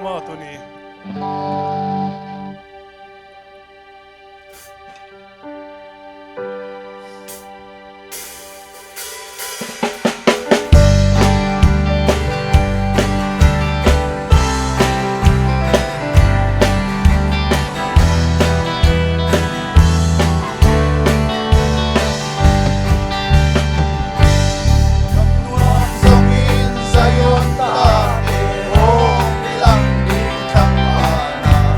mga to ni. Sungin sa iyong tae, bilang di kampana.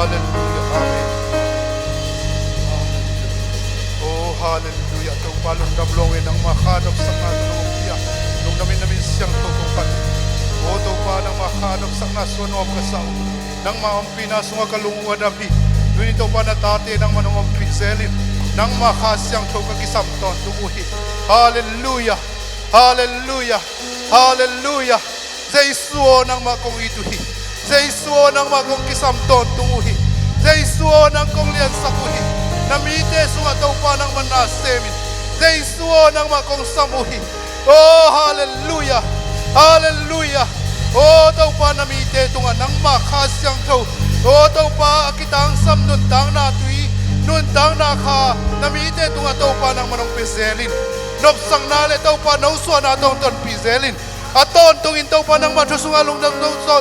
Hallelujah. Amen. Oh, hallelujah. Ito palong damlongin ang makanap sa kanong nung namin siyang tutukan. O ito pa nang makanap sa nasunom kasaw. Nang maampinas nga kalunguan nabi. Doon ito pa natate ng manungong pinselin. Nang makasyang ito kagisamton tukuhi. Hallelujah. Hallelujah. Hallelujah. Sa isuo ng makong ituhi. Sa isuo ng makong kisamton tukuhi. Sa isuo ng kong liyan sakuhi. Namite sunga tau pa ng manasemin. Sa isuo ng makong samuhi. Oh, hallelujah. Hallelujah. Oh, tau pa namite tunga ng makasyang tau. Oh, tau pa kitang samnuntang natui. Nuntang naka namite tunga tau pa ng manong piselin. Nopsang nale tau pa nauswa na tau ton piselin. Aton tungin tau pa ng matusungalong ng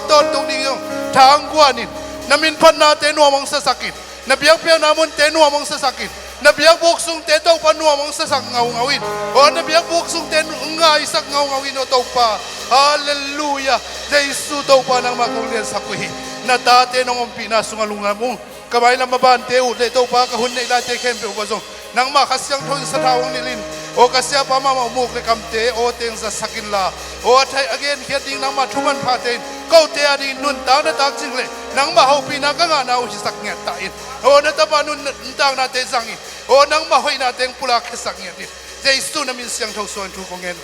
ton tungin tangguanin. Naminpan natin nuamang sasakit. Nabiyang-biyang namon tenuwa mong sasakit. Nabiyang buksong tetaw pa nuwa mong sasak ngawngawin. O nabiyang buksong tenuwa isak ngawngawin o taw pa. Hallelujah. Daisu taw pa ng makulian sa kuhi. Natate nung pinasungalungan mo. Kamay lang mabante o taw pa kahun na ilate kempe o basong. Nang makasyang tuwing sa tawang nilin. O kasya pa mamamukli kamte o teng sa sakin la. O atay again hiyating nang matuman patin. Kau te ading nuntang na taksingle. Nang mahaw pinaganganaw si saknyat tain. O nataba nuntang natin sangin. O nang mahoy natin pula kasaknyat din. Jaisu namin siyang tawsuan tukong yan.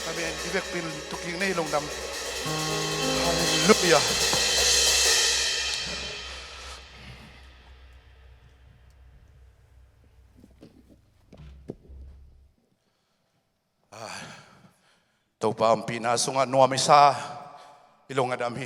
Amen. Ibek pil tuking na ilong dam. Hallelujah. Ito pa ang pinasungan nuwami sa ilong adami.